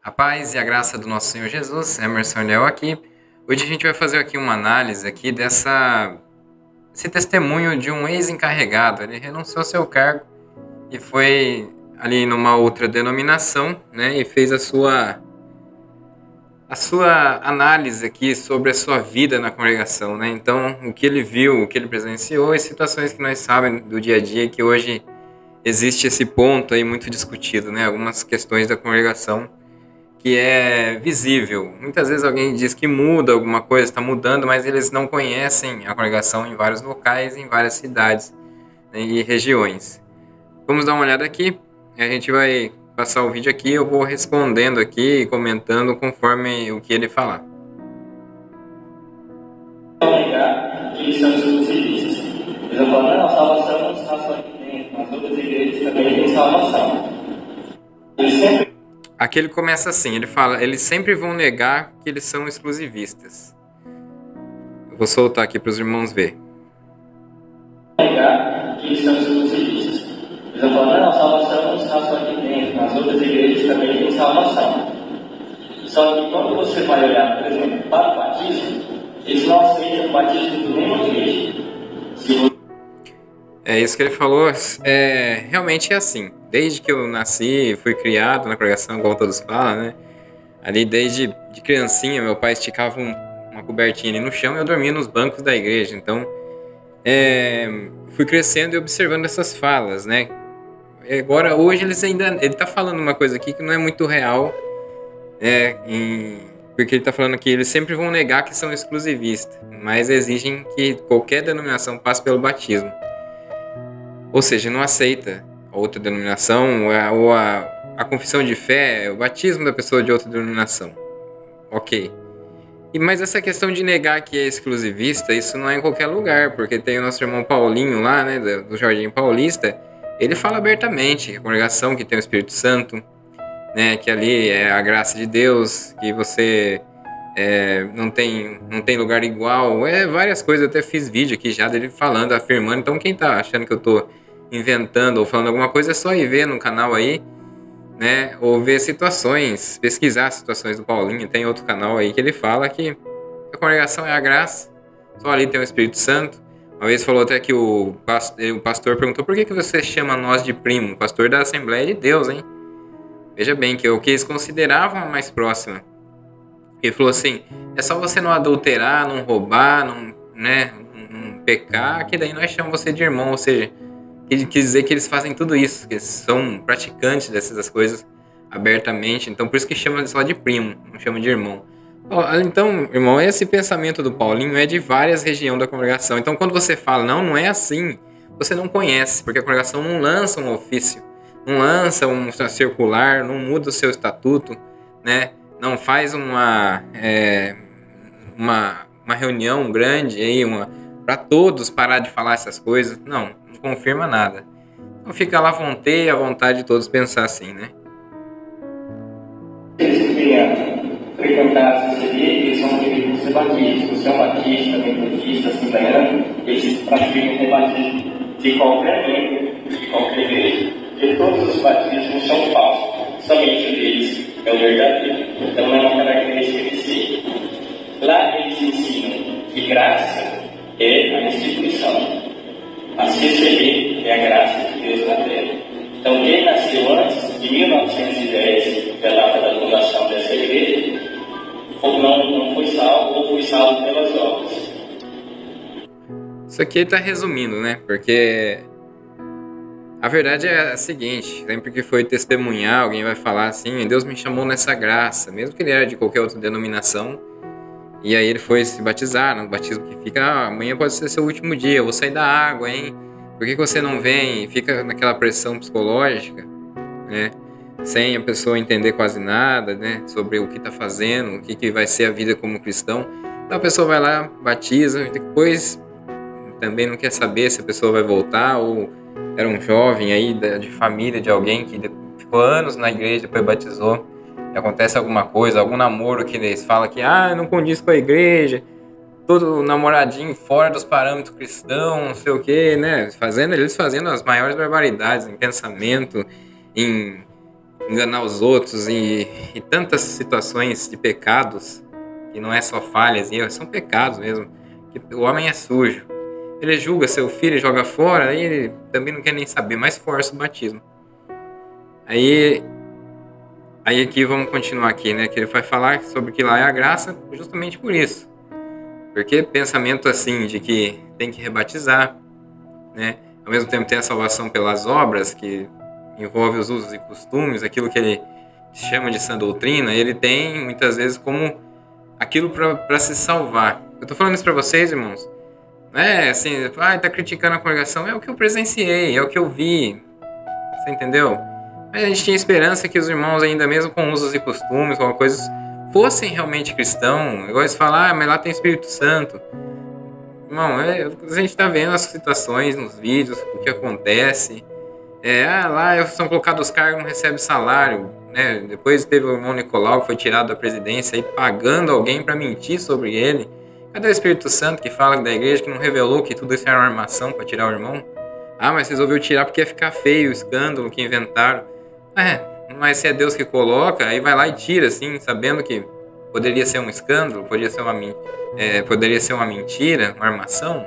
A paz e a graça do nosso Senhor Jesus, Emerson Leal aqui. Hoje a gente vai fazer aqui uma análise aqui esse testemunho de um ex-encarregado. Ele renunciou ao seu cargo e foi ali numa outra denominação, né, e fez a sua análise aqui sobre a sua vida na congregação, né? Então, o que ele viu, o que ele presenciou e situações que nós sabemos do dia a dia que hoje existe esse ponto aí muito discutido, né? Algumas questões da congregação que é visível. Muitas vezes alguém diz que muda alguma coisa, está mudando, mas eles não conhecem a congregação em vários locais, em várias cidades, né, e regiões. Vamos dar uma olhada aqui. A gente vai passar o vídeo aqui, eu vou respondendo aqui e comentando conforme o que ele falar. Que eles são exclusivistas. Eles vão falar, não, salvação não está só aqui dentro, nas outras igrejas também tem salvação. Aqui ele começa assim, ele fala, eles sempre vão negar que eles são exclusivistas. Eu vou soltar aqui para os irmãos verem. Negar que eles são exclusivistas. Eles vão falar, não, salvação não está só aqui dentro, nas outras igrejas também tem salvação. Só que quando você vai olhar, por exemplo, para o batismo, eles não aceitam o batismo do nenhuma igreja. É isso que ele falou, realmente é assim. Desde que eu nasci, fui criado na congregação, como todos falam, né? Ali desde de criancinha, meu pai esticava uma cobertinha ali no chão e eu dormia nos bancos da igreja. Então, fui crescendo e observando essas falas, né? Agora, hoje, ele tá falando uma coisa aqui que não é muito real, porque ele tá falando que eles sempre vão negar que são exclusivistas, mas exigem que qualquer denominação passe pelo batismo. Ou seja, não aceita outra denominação, ou a confissão de fé, o batismo da pessoa de outra denominação. Ok. Mas essa questão de negar que é exclusivista, isso não é em qualquer lugar, porque tem o nosso irmão Paulinho lá, né, do Jardim Paulista, ele fala abertamente que a congregação que tem o Espírito Santo, né, que ali é a graça de Deus, que você não tem lugar igual, várias coisas. Eu até fiz vídeo aqui já dele falando, afirmando. Então quem tá achando que eu tô inventando ou falando alguma coisa, é só ir ver no canal aí, né, ou ver situações, pesquisar situações do Paulinho. Tem outro canal aí que ele fala que a congregação é a graça, só ali tem o Espírito Santo. Uma vez falou até que o pastor perguntou: por que você chama nós de primo? O pastor da Assembleia de Deus, hein? Veja bem, que é o que eles consideravam a mais próxima. Ele falou assim: é só você não adulterar, não roubar, não pecar, que daí nós chamamos você de irmão. Ou seja, ele quis dizer que eles fazem tudo isso, que eles são praticantes dessas coisas abertamente. Então por isso que chama só de primo, não chama de irmão. Então, irmão, esse pensamento do Paulinho é de várias regiões da congregação. Então quando você fala, não é assim, você não conhece, porque a congregação não lança um ofício, não lança uma circular, não muda o seu estatuto, né? Não faz uma reunião grande aí, para todos parar de falar essas coisas. Não confirma nada. Então fica lá a vontade de todos pensar assim, né? Frequentar a CCD, eles vão querer ser batistas. Você é um batista, metodista, assembleiano, eles praticam o batismo de qualquer membro, de qualquer igreja. Porque todos os batismos são falsos, somente um deles é o verdadeiro. Então não é uma característica de si. Lá eles ensinam que graça é a instituição. A CCD é a graça de Deus na terra. Então quem nasceu antes de 1910, da data da fundação dessa igreja, não foi salvo ou foi salvo pelas obras. Isso aqui ele está resumindo, né? Porque a verdade é a seguinte: sempre que foi testemunhar, alguém vai falar assim: Deus me chamou nessa graça, mesmo que ele era de qualquer outra denominação, e aí ele foi se batizar, no batismo que fica: amanhã pode ser seu último dia, eu vou sair da água, hein? Por que você não vem? Fica naquela pressão psicológica, né? Sem a pessoa entender quase nada, né, sobre o que está fazendo, o que vai ser a vida como cristão. Então a pessoa vai lá, batiza, depois também não quer saber se a pessoa vai voltar, ou era um jovem aí de família de alguém que ficou anos na igreja, depois batizou, e acontece alguma coisa, algum namoro que eles falam que não condiz com a igreja, todo namoradinho fora dos parâmetros cristãos, não sei o que, né, eles fazendo as maiores barbaridades em pensamento, em enganar os outros e tantas situações de pecados, que não é só falhas e erros, são pecados mesmo, que o homem é sujo. Ele julga seu filho e joga fora, aí ele também não quer nem saber, mas força o batismo. Aí aqui vamos continuar aqui, né? Que ele vai falar sobre que lá é a graça justamente por isso. Porque pensamento assim de que tem que rebatizar, né? Ao mesmo tempo tem a salvação pelas obras, que envolve os usos e costumes, aquilo que ele chama de sã doutrina, ele tem muitas vezes como aquilo para se salvar. Eu tô falando isso para vocês, irmãos. Não é assim, tá criticando a congregação, é o que eu presenciei, é o que eu vi. Você entendeu? Mas a gente tinha esperança que os irmãos, ainda mesmo com usos e costumes, com coisas, fossem realmente cristãos. Igual eles falam, mas lá tem Espírito Santo. Irmão, a gente tá vendo as situações nos vídeos, o que acontece. Lá são colocados os cargos, não recebe salário, né? Depois teve o irmão Nicolau, que foi tirado da presidência, aí pagando alguém para mentir sobre ele. Cadê o Espírito Santo que fala da igreja, que não revelou que tudo isso era uma armação para tirar o irmão? Mas resolveu tirar porque ia ficar feio o escândalo que inventaram. Mas se é Deus que coloca, aí vai lá e tira, assim, sabendo que poderia ser um escândalo, poderia ser uma mentira, uma armação.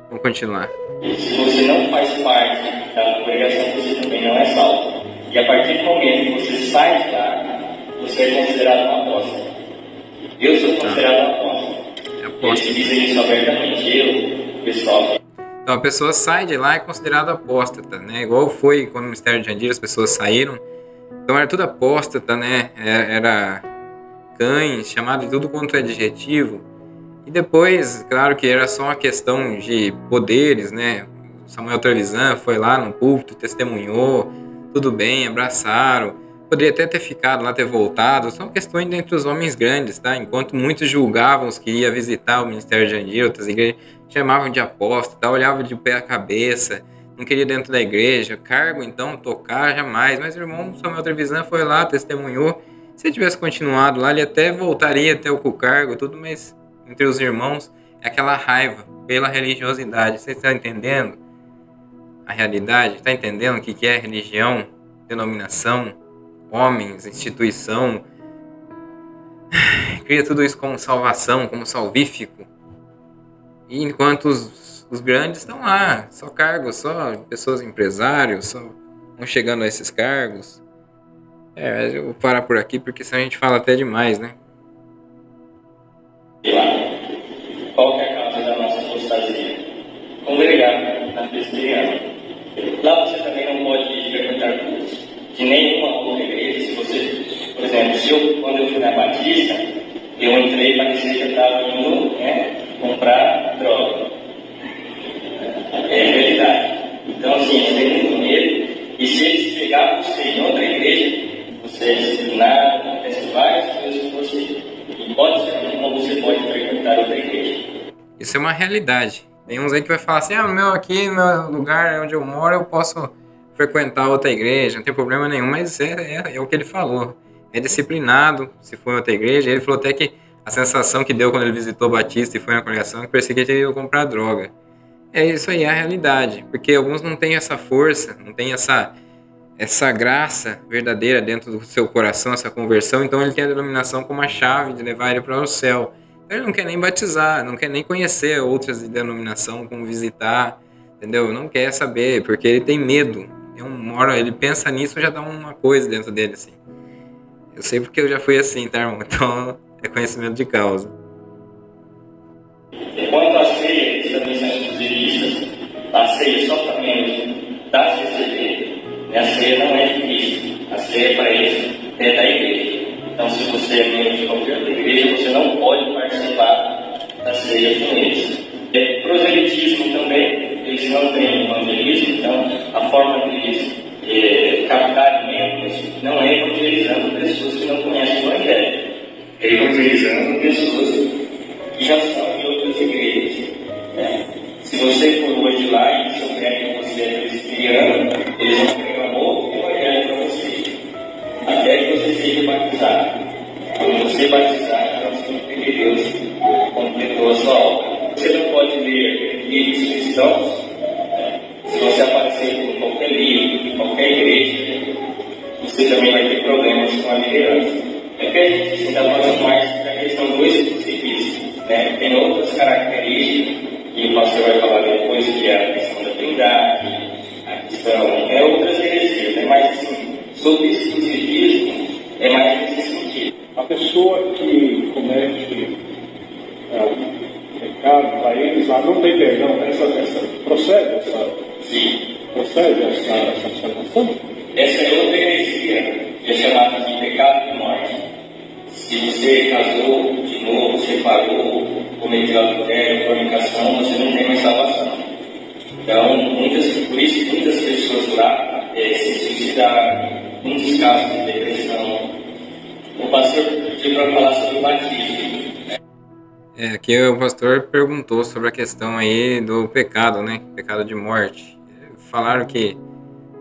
Vamos continuar. Se você não faz parte da congregação, você também não é salvo. E a partir do momento que você sai de lá, você é considerado um apóstolo. Eu sou considerado um apóstolo. Eles dizem isso abertamente, pessoal. Então a pessoa sai de lá e é considerada apóstata, né? Igual foi quando o ministério de Jandira as pessoas saíram. Então era tudo apóstata, né? Era cães, chamado de tudo quanto é adjetivo. E depois, claro que era só uma questão de poderes, né? Samuel Trevisan foi lá no púlpito, testemunhou, tudo bem, abraçaram. Poderia até ter ficado lá, ter voltado. São questões entre os homens grandes, tá? Enquanto muitos julgavam os que iam visitar o ministério de Jandira, outras igrejas chamavam de apóstolo, tá? Olhavam de pé a cabeça, não queria dentro da igreja. Cargo, então, tocar, jamais. Mas o irmão Samuel Trevisan foi lá, testemunhou. Se ele tivesse continuado lá, ele até voltaria até o cargo, tudo, mas entre os irmãos é aquela raiva pela religiosidade. Você está entendendo a realidade? Está entendendo o que é religião, denominação, homens, instituição? Cria tudo isso como salvação, como salvífico. E enquanto os grandes estão lá, só cargos, só pessoas empresários, só vão chegando a esses cargos. Eu vou parar por aqui, porque senão a gente fala até demais, né? Qual que é a causa da nossa apostasia? Congregar na presbiteriana. Lá você também não pode frequentar cursos de nenhuma outra igreja. Se você, por exemplo, quando eu fui na Batista, eu entrei, parecia que eu estava indo, comprar droga. É a realidade. Então, assim, eu tenho muito medo. E se eles pegarem você em outra igreja, você é disciplinado, acontece várias coisas com você. E pode ser como você pode frequentar outra igreja. Isso é uma realidade. Tem uns aí que vai falar assim, aqui no meu lugar onde eu moro, eu posso frequentar outra igreja, não tem problema nenhum, mas é o que ele falou. É disciplinado, se for em outra igreja. Ele falou até que a sensação que deu quando ele visitou o Batista e foi na congregação, que parecia que ele ia comprar droga. Isso aí é a realidade, porque alguns não têm essa força, não têm essa graça verdadeira dentro do seu coração, essa conversão. Então ele tem a denominação como a chave de levar ele para o céu. Então ele não quer nem batizar, não quer nem conhecer outras de denominação, como visitar, entendeu? Não quer saber, porque ele tem medo. Ele pensa nisso, já dá uma coisa dentro dele, assim. Eu sei porque eu já fui assim, tá, irmão? Então é conhecimento de causa. Quanto à ceia, que também são exclusivistas, a ceia só para membros da CCB. A ceia não é de Cristo, a ceia é para eles, é da igreja. Então, se você é membro de qualquer outra igreja, você não pode participar da ceia com eles. Proselitismo também, eles não têm evangelismo, então a forma deles captarem membros não é evangelizando pessoas que não conhecem o Evangelho, é evangelizando pessoas que já são de outras igrejas. Se você for hoje lá e souber que você é presbiteriano, eles vão pregar outro evangelho para você, até que você seja batizado. Quando você batizar, então significa que Deus completou a sua obra. Você não pode ler livros cristãos. Se você aparecer em qualquer livro, em qualquer igreja, você você também vai ter problemas com a liderança. É porque a gente está falando mais da questão do exclusivismo, né? Tem outras características que o pastor vai falar depois, que é a questão da trindade, a questão outras heresias, né? Mas assim, sobre exclusivismo é mais nesse sentido. A pessoa que comete pecado, para eles lá não tem perdão, procede essa observação? Essa é outra heresia, que é chamada de pecado de morte. Se você casou de novo, separou, cometeu adultério, fornicação, você não tem mais salvação. Então, por isso que muitas pessoas lá se suicidaram, muitos casos de depressão. O pastor pediu para falar sobre o batismo. Aqui o pastor perguntou sobre a questão aí do pecado, né? Pecado de morte. Falaram que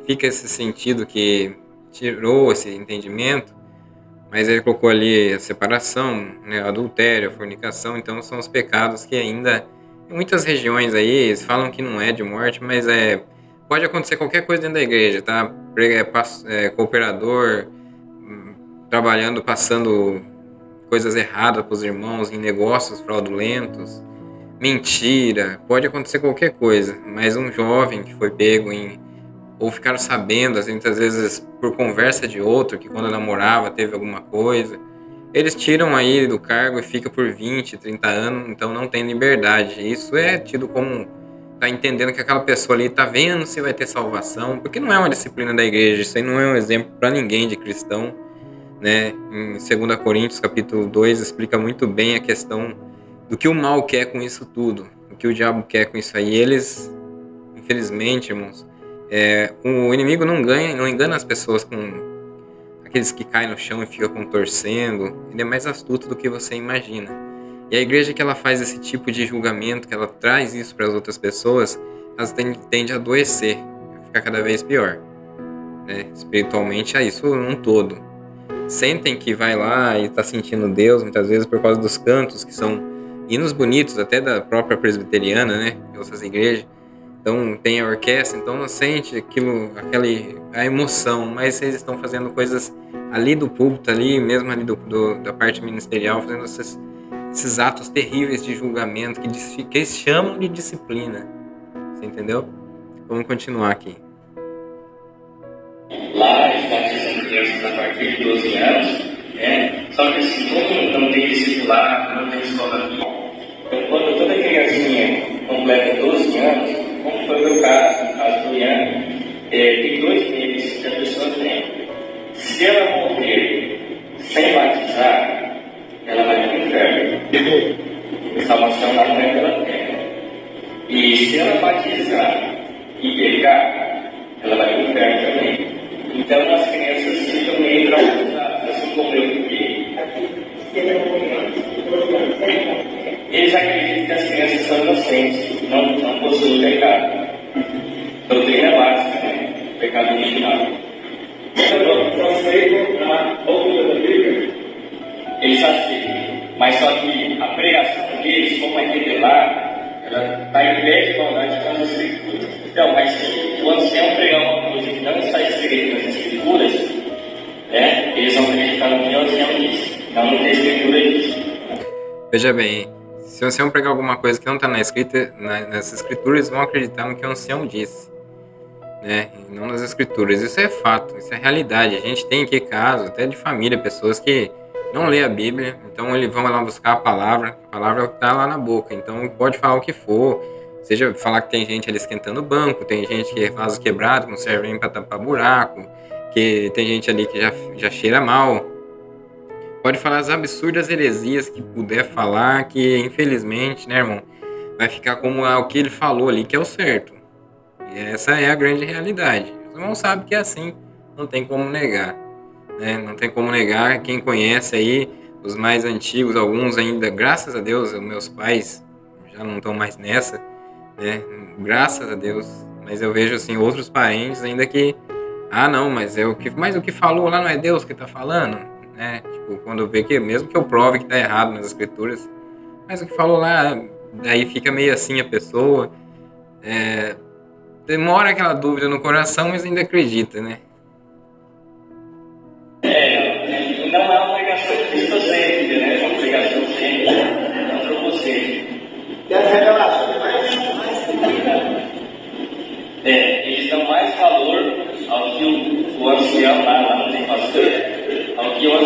fica esse sentido que tirou esse entendimento, mas ele colocou ali a separação, né? Adultério, a fornicação, então são os pecados que ainda, em muitas regiões aí, eles falam que não é de morte, mas pode acontecer qualquer coisa dentro da igreja, tá? Cooperador, trabalhando, passando coisas erradas para os irmãos, em negócios fraudulentos, mentira, pode acontecer qualquer coisa, mas um jovem que foi pego ou ficaram sabendo, muitas vezes por conversa de outro, que quando namorava teve alguma coisa, eles tiram aí do cargo e fica por 20, 30 anos, então não tem liberdade. Isso é tido como, tá entendendo que aquela pessoa ali tá vendo se vai ter salvação, porque não é uma disciplina da igreja, isso aí não é um exemplo para ninguém de cristão, né? Em 2 Coríntios capítulo 2 explica muito bem a questão do que o mal quer com isso tudo, o que o diabo quer com isso aí. Eles, infelizmente, irmãos, o inimigo não engana as pessoas com aqueles que caem no chão e ficam contorcendo. Ele é mais astuto do que você imagina. E a igreja que ela faz esse tipo de julgamento, que ela traz isso para as outras pessoas, elas tendem a adoecer, a ficar cada vez pior, né? Espiritualmente é isso num todo. Sentem que vai lá e está sentindo Deus, muitas vezes por causa dos cantos, que são hinos bonitos, até da própria presbiteriana, né? De outras igrejas. Então tem a orquestra, então não sente a emoção, mas eles estão fazendo coisas ali do púlpito, ali mesmo ali da parte ministerial, fazendo esses atos terríveis de julgamento que eles chamam de disciplina. Você entendeu? Vamos continuar aqui. Lá eles batizam crianças a partir de 12 anos, né? Só que assim, como não tem discipulado, não tem escola bíblica, então quando toda criancinha completa 12 anos, como foi o meu caso, no caso do Ian, tem 2 meses que a pessoa tem. Se ela morrer sem batizar, ela vai para o inferno. A salvação lá não é pela terra. E se ela batizar e pegar, ela vai para o inferno também. Então as crianças ficam meio traumatizadas, assim como eu fiquei. Eles acreditam que as crianças são inocentes, não possuem pecado. Doutrina básica, né? Pecado original. Eles aceitam, mas só que a pregação deles, como é revelar, ela está em pé de igualdade com as escrituras. Então, mas se o ancião pregar uma coisa que não está escrita nas escrituras, né, eles vão acreditar no que o ancião diz, não no que a escritura diz. Veja bem, se o ancião pregar alguma coisa que não está nessas escrituras, eles vão acreditar no que o ancião disse, né, e não nas escrituras. Isso é fato, isso é realidade. A gente tem aqui casos, até de família, pessoas que não lê a Bíblia, então eles vão lá buscar a palavra está lá na boca, então pode falar o que for, seja falar que tem gente ali esquentando o banco, tem gente que faz quebrado, não serve nem para tapar buraco, que tem gente ali que já cheira mal, pode falar as absurdas heresias que puder falar, que infelizmente, né, irmão, vai ficar como o que ele falou ali, que é o certo, e essa é a grande realidade. Os irmãos sabem que é assim, não tem como negar. Não tem como negar. Quem conhece aí, os mais antigos, alguns ainda, graças a Deus, os meus pais já não estão mais nessa, né? Graças a Deus. Mas eu vejo assim outros parentes ainda que, não, mas o que falou lá não é Deus que está falando, né? Tipo, quando eu vejo que, mesmo que eu prove que está errado nas escrituras, mas o que falou lá, daí fica meio assim a pessoa, demora aquela dúvida no coração, mas ainda acredita, né?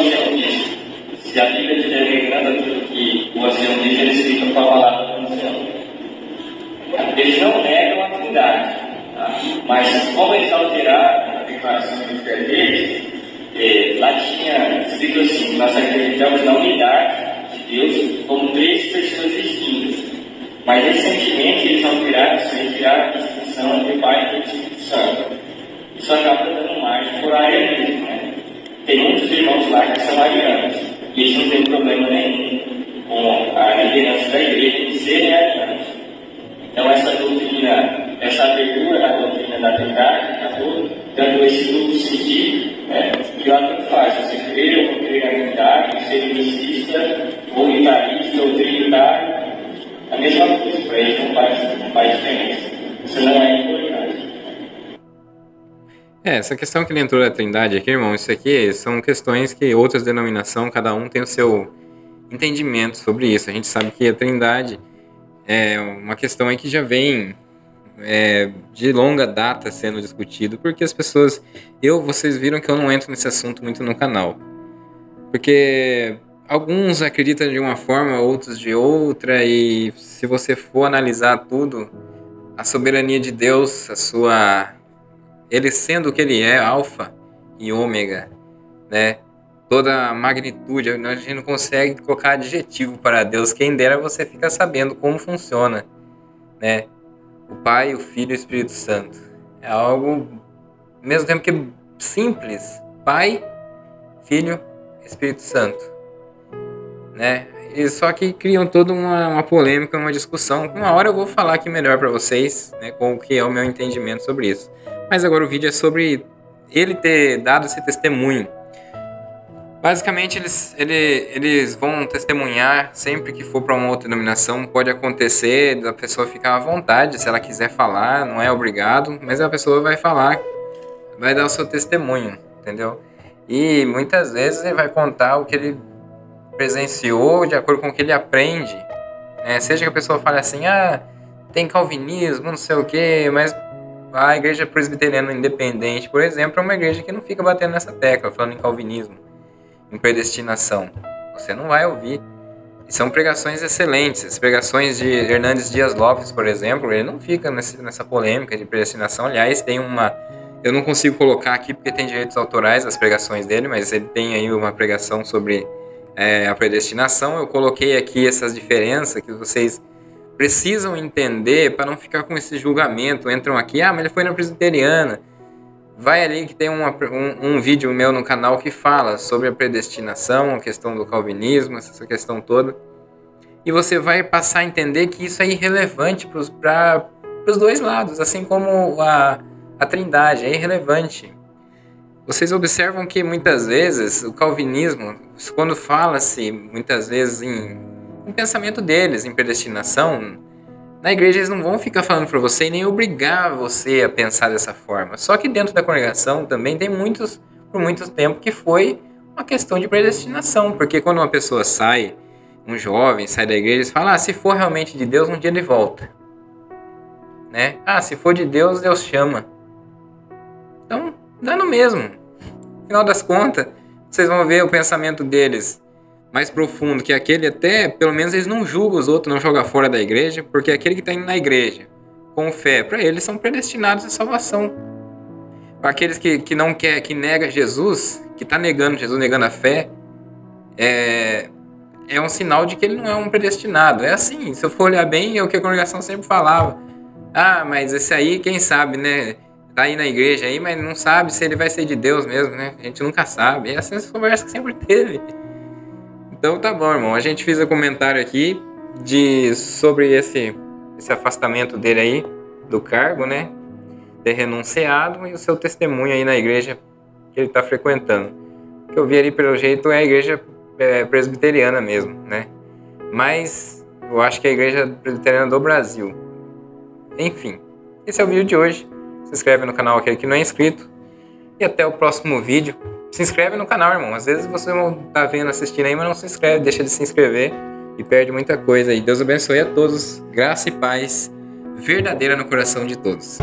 ancião disse. Se a Bíblia estiver negando aquilo que o ancião diz, eles ficam com a palavra do ancião. Eles não negam a Trindade, tá? Mas como eles alteraram a declaração de fé deles, lá tinha escrito assim: nós acreditamos na unidade de Deus como 3 pessoas distintas. Mas recentemente eles alteraram isso e tiraram a distinção entre Pai e Espírito Santo. Isso acaba dando margem por arianismo, né? Tem muitos irmãos lá que são arianos, e eles não têm problema nenhum com a liderança da igreja de serem arianos. Então essa doutrina, essa abertura da doutrina da Trindade, acabou dando esse duplo sentido, né? Que ela tanto faz, você crer ou não crer na Trindade, ser unicista, ou unitarista, ou trinitário, a mesma coisa, para eles não faz diferença. Isso não é importante. Essa questão que ele entrou da Trindade aqui, irmão, isso aqui são questões que outras denominações, cada um tem o seu entendimento sobre isso. A gente sabe que a Trindade é uma questão aí que já vem de longa data sendo discutido, porque as pessoas... Vocês viram que eu não entro nesse assunto muito no canal. Porque alguns acreditam de uma forma, outros de outra, e se você for analisar tudo, a soberania de Deus, ele sendo o que ele é, alfa e ômega, né? Toda a magnitude, a gente não consegue colocar adjetivo para Deus. Quem dera você fica sabendo como funciona, né? O Pai, o Filho e o Espírito Santo. É algo, ao mesmo tempo que simples. Pai, Filho, Espírito Santo, né? E só que criam toda uma polêmica, uma discussão. Uma hora eu vou falar aqui melhor para vocês, né, com o que é o meu entendimento sobre isso. Mas agora o vídeo é sobre ele ter dado esse testemunho. Basicamente, eles vão testemunhar sempre que for para uma outra denominação. Pode acontecer da pessoa ficar à vontade, se ela quiser falar, não é obrigado, mas a pessoa vai falar, vai dar o seu testemunho, entendeu? E muitas vezes ele vai contar o que ele presenciou de acordo com o que ele aprende, né? Seja que a pessoa fale assim, tem calvinismo, não sei o quê, mas a igreja presbiteriana independente, por exemplo, é uma igreja que não fica batendo nessa tecla, falando em calvinismo, em predestinação. Você não vai ouvir. E são pregações excelentes. As pregações de Hernandes Dias Lopes, por exemplo, ele não fica nessa polêmica de predestinação. Aliás, tem uma... Eu não consigo colocar aqui porque tem direitos autorais as pregações dele, mas ele tem aí uma pregação sobre a predestinação. Eu coloquei aqui essas diferenças que vocês precisam entender para não ficar com esse julgamento. Entram aqui, mas ele foi na presbiteriana. Vai ali que tem um vídeo meu no canal que fala sobre a predestinação, a questão do calvinismo, essa questão toda. E você vai passar a entender que isso é irrelevante para os dois lados, assim como a Trindade é irrelevante. Vocês observam que muitas vezes o calvinismo, quando fala-se muitas vezes em pensamento deles, em predestinação, na igreja eles não vão ficar falando para você e nem obrigar você a pensar dessa forma. Só que dentro da congregação também tem por muito tempo que foi uma questão de predestinação. Porque quando uma pessoa sai, um jovem sai da igreja, eles falam, se for realmente de Deus, um dia ele volta. Né? Se for de Deus, Deus chama. Então, dá no mesmo. No final das contas, vocês vão ver o pensamento deles mais profundo, que aquele até, pelo menos eles não julgam os outros, não jogam fora da igreja, porque aquele que está indo na igreja com fé, para eles são predestinados à salvação. Para aqueles que não quer, que nega Jesus, que está negando Jesus, negando a fé, é um sinal de que ele não é um predestinado. É assim, se eu for olhar bem, é o que a congregação sempre falava. Mas esse aí, quem sabe, né? Tá aí na igreja aí, mas não sabe se ele vai ser de Deus mesmo, né? A gente nunca sabe. E essa conversa que sempre teve. Então tá bom, irmão. A gente fez um comentário aqui sobre esse afastamento dele aí do cargo, né? Ter renunciado e o seu testemunho aí na igreja que ele tá frequentando. O que eu vi ali pelo jeito é a igreja presbiteriana mesmo, né? Mas eu acho que é a igreja presbiteriana do Brasil. Enfim, esse é o vídeo de hoje. Se inscreve no canal aquele que não é inscrito. E até o próximo vídeo. Se inscreve no canal, irmão. Às vezes você não tá vendo, assistindo aí, mas não se inscreve. Deixa de se inscrever e perde muita coisa. E Deus abençoe a todos. Graça e paz verdadeira no coração de todos.